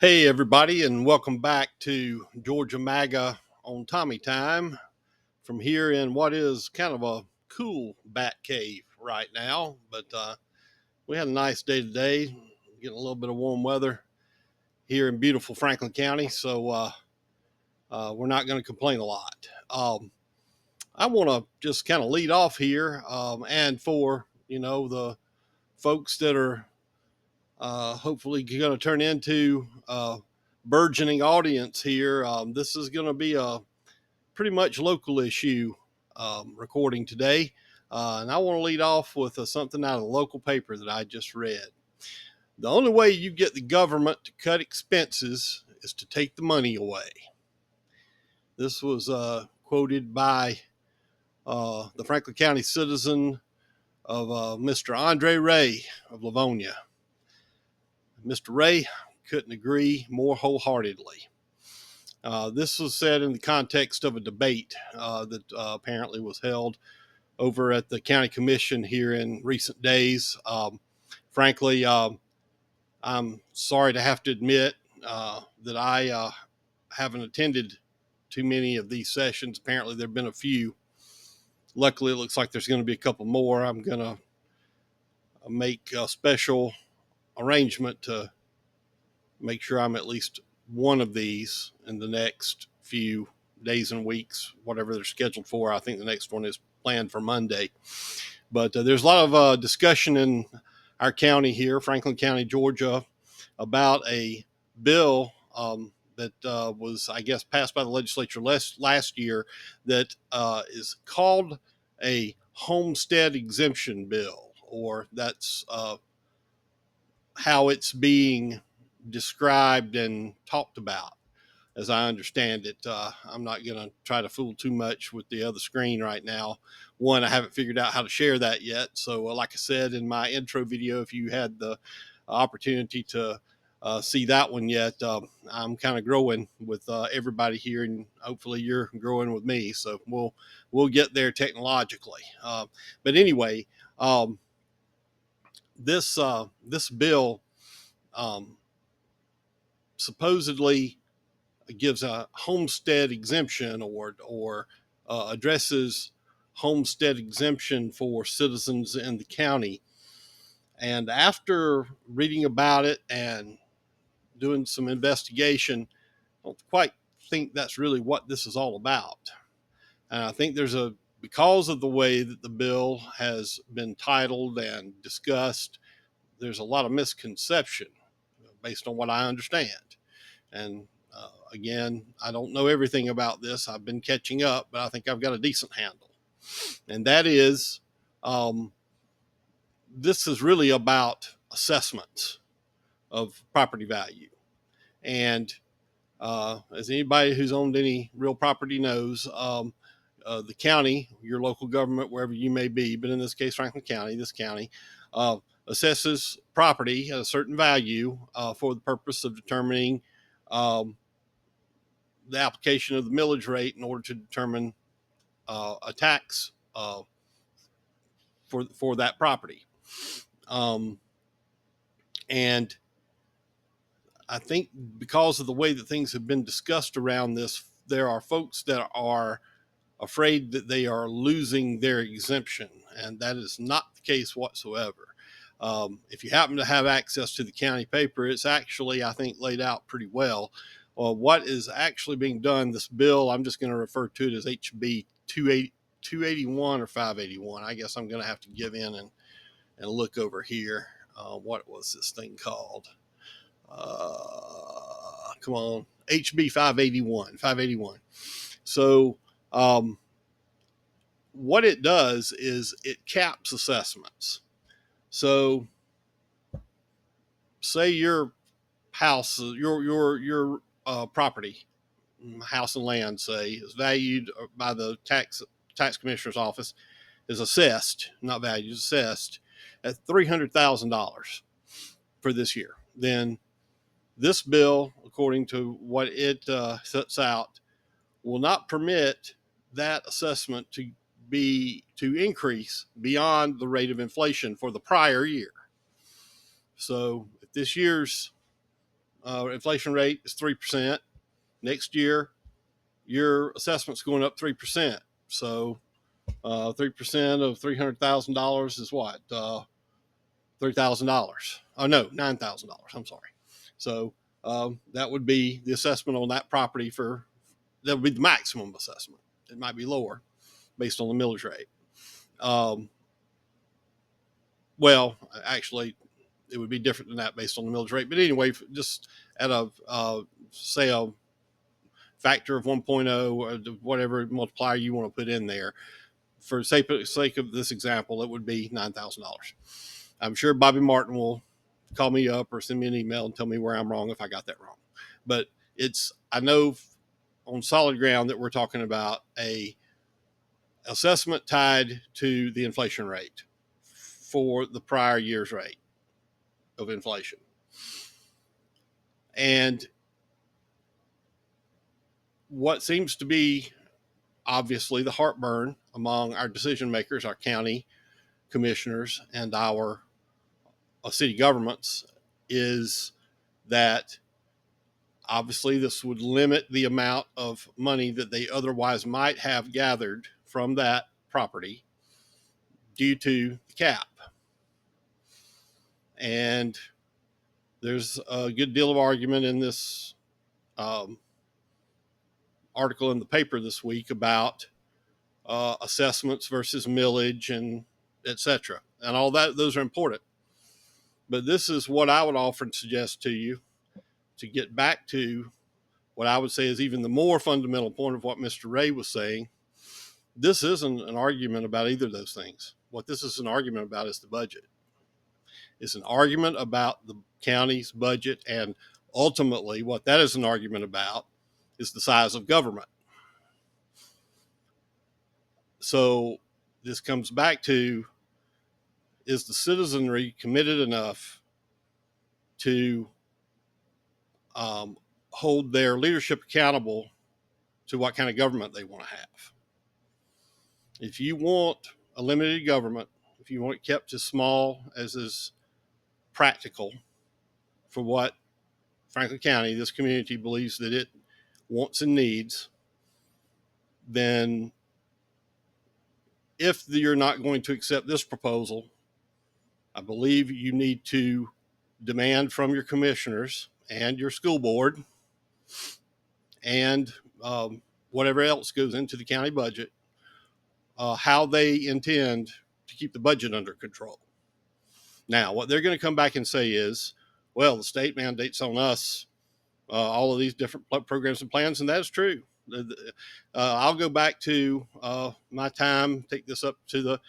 Hey, everybody, and welcome back to Georgia MAGA on Tommy Time from here in what is kind of a cool bat cave right now. But we had a nice day today, getting a little bit of warm weather here in beautiful Franklin County. So we're not going to complain a lot. I want to just kind of lead off here, and for the folks that are hopefully going to turn into burgeoning audience here. This is going to be a pretty much local issue recording today. And I want to lead off with something out of the local paper that I just read. The only way you get the government to cut expenses is to take the money away. This was quoted by the Franklin County Citizen of Mr. Andre Ray of Livonia. Mr. Ray couldn't agree more wholeheartedly. This was said in the context of a debate that apparently was held over at the county commission here in recent days. Frankly, I'm sorry to have to admit that I haven't attended too many of these sessions. Apparently, there have been a few. Luckily, it looks like there's going to be a couple more. I'm going to make a special arrangement to make sure I'm at least one of these in the next few days and weeks, whatever they're scheduled for. I think the next one is planned for Monday. But there's a lot of discussion in our county here, Franklin County, Georgia, about a bill that was, I guess, passed by the legislature last year that is called a homestead exemption bill, or that's how it's being described and talked about, as I understand it. I'm not going to try to fool too much with the other screen right now. One, I haven't figured out how to share that yet. So, like I said in my intro video, if you had the opportunity to see that one yet, I'm kind of growing with everybody here, and hopefully you're growing with me. So we'll get there technologically. But anyway, this bill supposedly gives a homestead exemption, or addresses homestead exemption for citizens in the county. And after reading about it and doing some investigation, I don't quite think that's really what this is all about. And I think because of the way that the bill has been titled and discussed, there's a lot of misconception based on what I understand. And again, I don't know everything about this. I've been catching up, but I think I've got a decent handle. And that is, this is really about assessments of property value. And as anybody who's owned any real property knows, the county, your local government, wherever you may be, but in this case, Franklin County, this county, assesses property at a certain value for the purpose of determining the application of the millage rate in order to determine a tax for that property. And I think because of the way that things have been discussed around this, there are folks that are afraid that they are losing their exemption, and that is not the case whatsoever. If you happen to have access to the county paper, it's actually, I think, laid out pretty well. What is actually being done, this bill, I'm just going to refer to it as HB 281 or 581. I guess I'm going to have to give in and look over here. What was this thing called? Come on, HB 581. So what it does is it caps assessments. So say your house, your property, house and land, say, is valued by the tax commissioner's office, is assessed, not valued, assessed at $300,000 for this year. Then this bill, according to what it sets out, will not permit that assessment to increase beyond the rate of inflation for the prior year. So if this year's inflation rate is 3%. Next year, your assessment's going up 3%. So 3% of $300,000 is what? $3,000. Oh, no, $9,000. I'm sorry. So that would be the assessment on that property that would be the maximum assessment. It might be lower based on the millage rate. Well, actually, it would be different than that based on the millage rate. But anyway, just at say a factor of 1.0 or whatever multiplier you want to put in there, for sake of this example, it would be $9,000. I'm sure Bobby Martin will call me up or send me an email and tell me where I'm wrong if I got that wrong. But I know on solid ground that we're talking about a assessment tied to the inflation rate for the prior year's rate of inflation. And what seems to be obviously the heartburn among our decision makers, our county commissioners, and our city governments is that obviously this would limit the amount of money that they otherwise might have gathered from that property due to the cap. And there's a good deal of argument in this article in the paper this week about assessments versus millage and etc. And all that, those are important. But this is what I would often suggest to you to get back to what I would say is even the more fundamental point of what Mr. Ray was saying. This isn't an argument about either of those things. What this is an argument about is the budget. It's an argument about the county's budget, and ultimately what that is an argument about is the size of government. So this comes back to, is the citizenry committed enough to hold their leadership accountable to what kind of government they want to have? If you want a limited government, if you want it kept as small as is practical for what Franklin County, this community, believes that it wants and needs, then if you're not going to accept this proposal, I believe you need to demand from your commissioners and your school board and whatever else goes into the county budget, how they intend to keep the budget under control. Now, what they're going to come back and say is, well, the state mandates on us all of these different programs and plans, and that's true. I'll go back to my time, take this up to the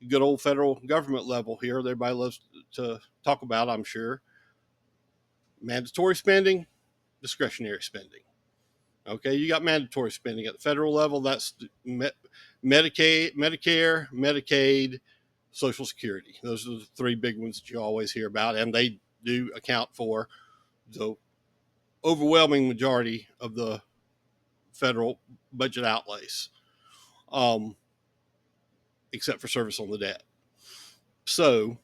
good old federal government level here. Everybody loves to talk about, I'm sure. Mandatory spending, discretionary spending. Okay, you got mandatory spending at the federal level. That's Medicaid, Medicare, Medicaid, Social Security. Those are the three big ones that you always hear about, and they do account for the overwhelming majority of the federal budget outlays, except for service on the debt. So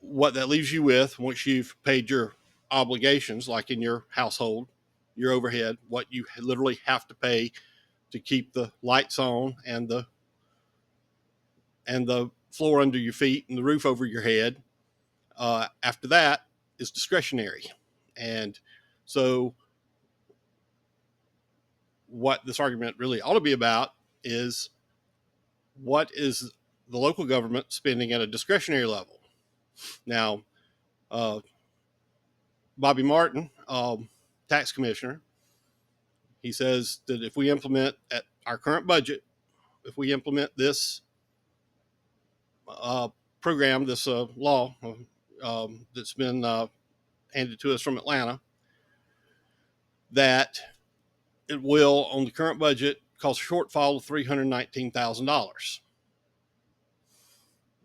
what that leaves you with, once you've paid your obligations, like in your household, your overhead, what you literally have to pay to keep the lights on and the floor under your feet and the roof over your head, after that is discretionary. And so what this argument really ought to be about is, what is the local government spending at a discretionary level? Now, Bobby Martin, tax commissioner, he says that if we implement at our current budget, if we implement this program, this law that's been handed to us from Atlanta, that it will, on the current budget, cause a shortfall of $319,000.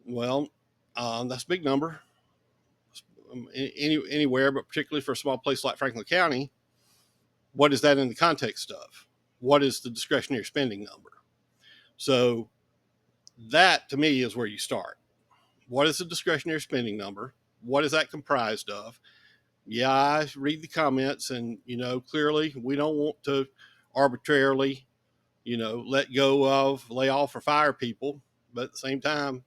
Well, that's a big number. Anywhere, but particularly for a small place like Franklin County, what is that in the context of? What is the discretionary spending number? So that, to me, is where you start. What is the discretionary spending number? what is that comprised of? Yeah, I read the comments, and clearly we don't want to arbitrarily, let go of, lay off, or fire people, but at the same time,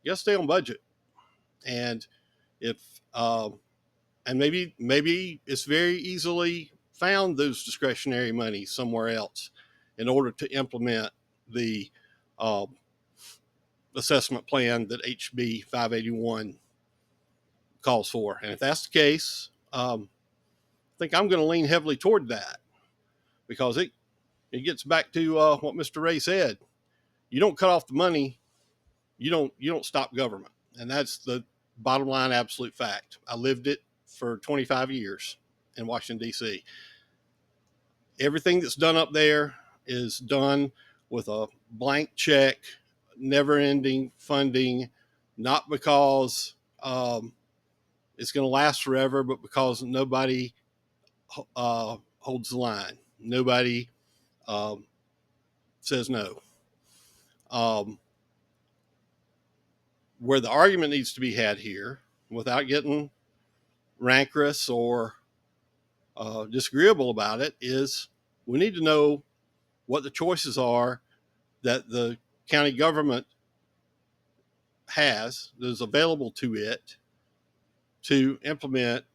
you got to stay on budget. And if and maybe it's very easily found those discretionary money somewhere else in order to implement the uh, assessment plan that HB 581 calls for. And if that's the case, I think I'm going to lean heavily toward that, because it gets back to what Mr. Ray said. You don't cut off the money, you don't stop government, and that's the bottom line, absolute fact. I lived it for 25 years in Washington D.C. Everything that's done up there is done with a blank check, never-ending funding, not because it's going to last forever, but because nobody holds the line. Nobody says no. Where the argument needs to be had here, without getting rancorous or disagreeable about it, is we need to know what the choices are that the county government has, that is available to it, to implement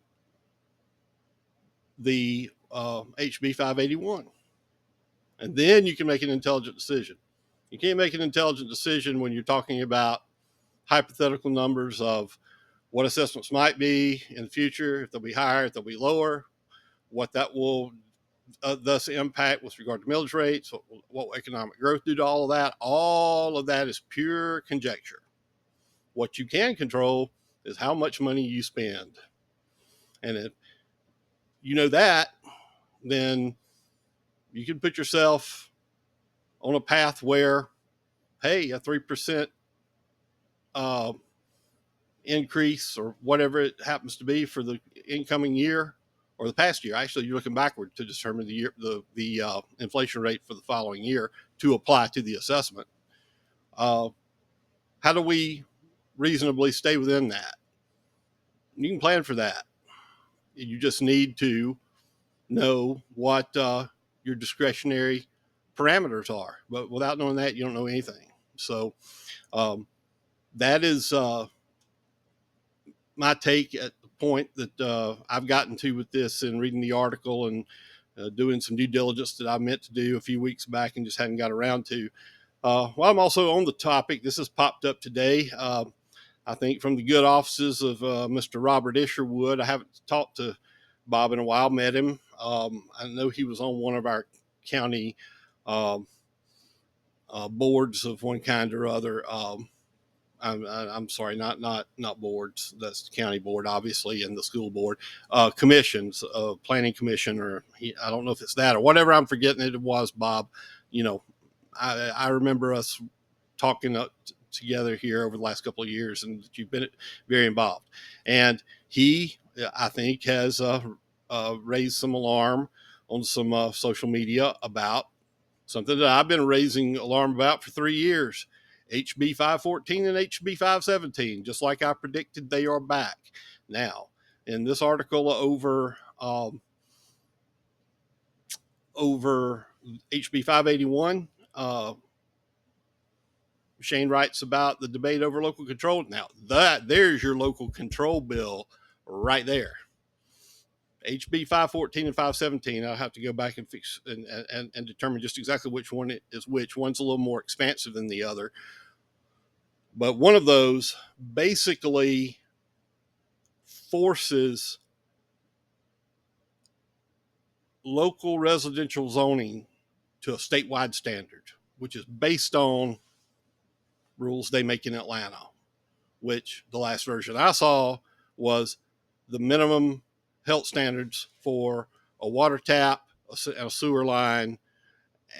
the HB 581. And then you can make an intelligent decision. You can't make an intelligent decision when you're talking about hypothetical numbers of what assessments might be in the future, if they'll be higher, if they'll be lower, what that will thus impact with regard to millage rates, what will economic growth do to all of that. All of that is pure conjecture. What you can control is how much money you spend. And if you know that, then you can put yourself on a path where, hey, a 3% uh, increase or whatever it happens to be for the incoming year or the past year. Actually, you're looking backward to determine the inflation rate for the following year to apply to the assessment. How do we reasonably stay within that? You can plan for that. You just need to know what your discretionary parameters are. But without knowing that, you don't know anything. So that is my take at the point that I've gotten to with this, and reading the article and doing some due diligence that I meant to do a few weeks back and just hadn't got around to. While I'm also on the topic, this has popped up today. I think from the good offices of Mr. Robert Isherwood. I haven't talked to Bob in a while, met him. I know he was on one of our county boards of one kind or other. I'm sorry, not boards. That's the county board, obviously, and the school board. Commissions, planning commission, or I don't know if it's that or whatever. I'm forgetting it was, Bob. I remember us talking together here over the last couple of years, and you've been very involved. And he, I think, has raised some alarm on some social media about something that I've been raising alarm about for 3 years. HB 514 and HB 517, just like I predicted, they are back now. In this article over HB 581, Shane writes about the debate over local control. Now, there's your local control bill right there. HB 514 and 517, I'll have to go back and fix and determine just exactly which one is which. One's a little more expansive than the other. But one of those basically forces local residential zoning to a statewide standard, which is based on rules they make in Atlanta, which the last version I saw was the minimum health standards for a water tap, a sewer line,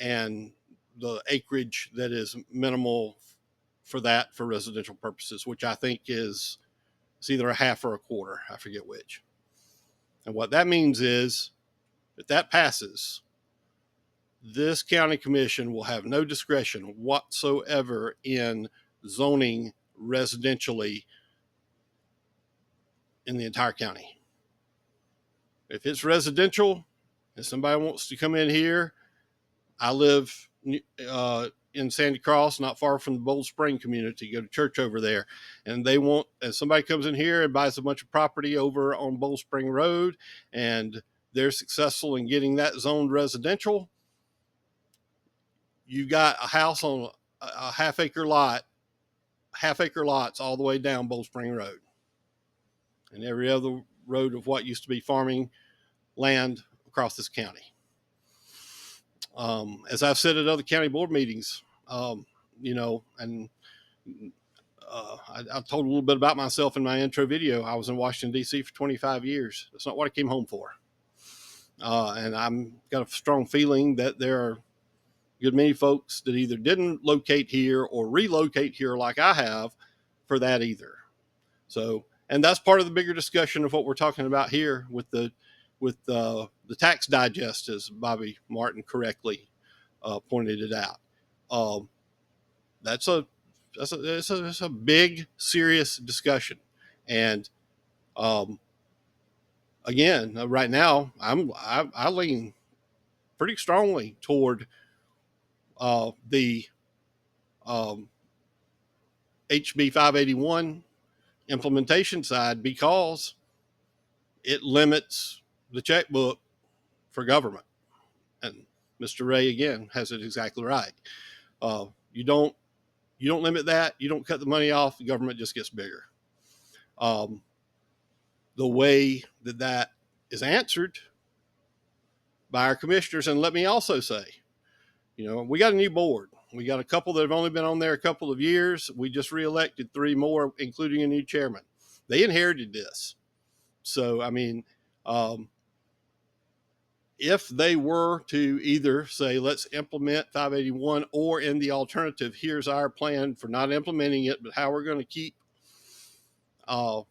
and the acreage that is minimal for that for residential purposes, which I think is it's either a half or a quarter. I forget which. And what that means is if that passes, this county commission will have no discretion whatsoever in zoning residentially in the entire county. If it's residential and somebody wants to come in here, I live in Sandy Cross, not far from the Bold Spring community, go to church over there. And somebody comes in here and buys a bunch of property over on Bold Spring Road, and they're successful in getting that zoned residential. You got a house on a half acre lots all the way down Bold Spring Road, and every other road of what used to be farming land across this county. As I've said at other county board meetings, and I told a little bit about myself in my intro video. I was in Washington, D.C. for 25 years. That's not what I came home for. And I'm got a strong feeling that there are a good many folks that either didn't locate here or relocate here like I have for that either. So, and that's part of the bigger discussion of what we're talking about here with the tax digest, as Bobby Martin correctly pointed it out. That's a big, serious discussion. And again, right now, I lean pretty strongly toward the HB 581 implementation side, because it limits the checkbook for government. And Mr. Ray again has it exactly right. You don't limit that. You don't cut the money off. The government just gets bigger. The way that is answered by our commissioners, and let me also say, we got a new board. We got a couple that have only been on there a couple of years. We just reelected 3 more, including a new chairman. They inherited this. So, I mean, if they were to either say, let's implement 581, or in the alternative, here's our plan for not implementing it, but how we're going to keep our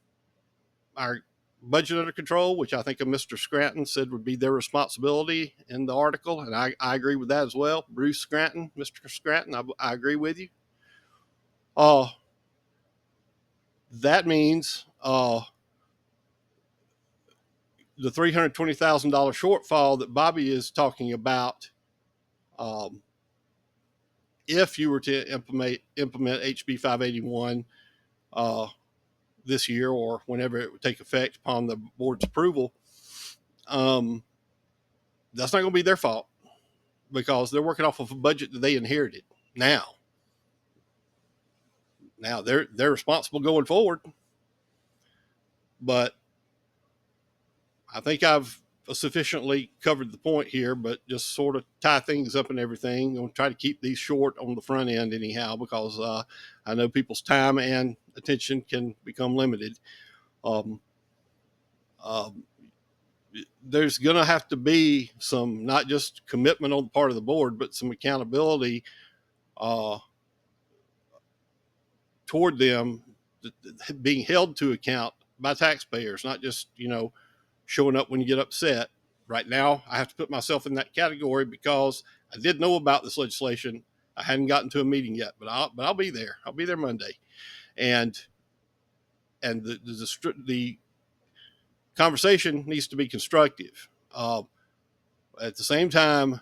budget under control, which I think Mr. Scranton said would be their responsibility in the article. And I agree with that as well. Bruce Scranton, Mr. Scranton, I agree with you. That means the $320,000 shortfall that Bobby is talking about, if you were to implement HB 581 this year, or whenever it would take effect upon the board's approval, that's not going to be their fault, because they're working off of a budget that they inherited. Now they're responsible going forward. But I think I've sufficiently covered the point here, but just sort of tie things up and everything. I'm going to try to keep these short on the front end anyhow, because I know people's time and attention can become limited. There's going to have to be some, not just commitment on the part of the board, but some accountability toward them being held to account by taxpayers, not just, showing up when you get upset. Right now, I have to put myself in that category because I did know about this legislation. I hadn't gotten to a meeting yet, but I'll be there. I'll be there Monday. And the conversation needs to be constructive. At the same time,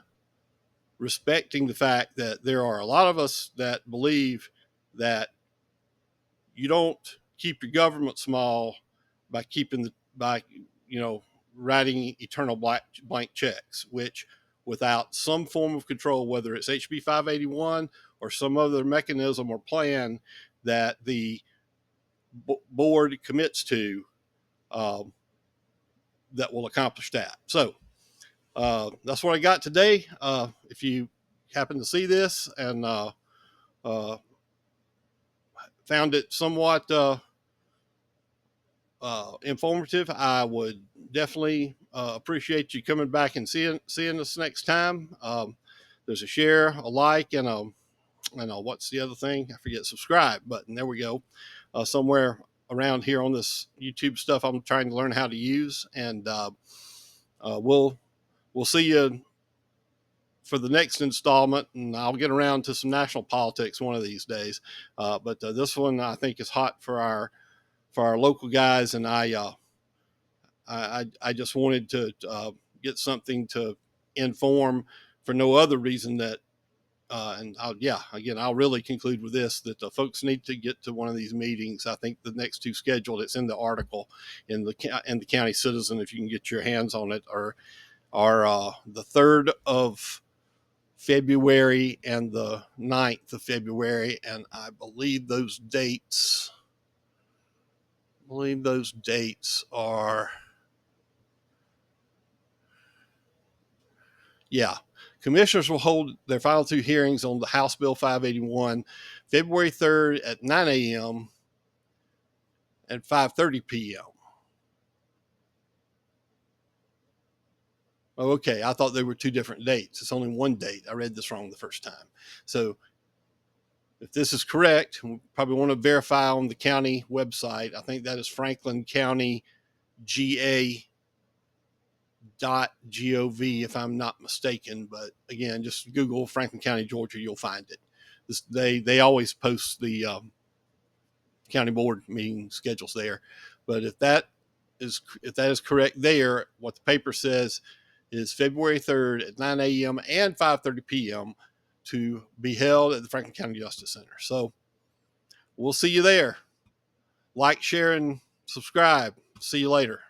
respecting the fact that there are a lot of us that believe that you don't keep your government small by writing eternal blank checks, which without some form of control, whether it's HB 581 or some other mechanism or plan that the board commits to, that will accomplish that. So that's what I got today. If you happen to see this and found it somewhat informative, I would definitely appreciate you coming back and seeing us next time. There's a share, a like, and a what's the other thing? I forget, subscribe button. There we go. Somewhere around here on this YouTube stuff I'm trying to learn how to use. And we'll see you for the next installment, and I'll get around to some national politics one of these days. But this one I think is hot for our local guys, and I I just wanted to get something to inform for no other reason that, I'll really conclude with this, that the folks need to get to one of these meetings. I think the next two scheduled, it's in the article in the County Citizen, if you can get your hands on it, are the 3rd of February and the 9th of February. And I believe those dates are, yeah. Commissioners will hold their final two hearings on the House Bill 581 February 3rd at 9 a.m. and 5:30 p.m. Oh, okay. I thought they were two different dates. It's only one date. I read this wrong the first time. So if this is correct, we probably want to verify on the county website. I think that is franklincountygA.gov, if I'm not mistaken. But again, just Google Franklin County, Georgia, you'll find it. They always post the county board meeting schedules there. But if that is correct there, what the paper says is February 3rd at 9 a.m. and 5:30 p.m. to be held at the Franklin County Justice Center. So we'll see you there. Like, share, and subscribe. See you later.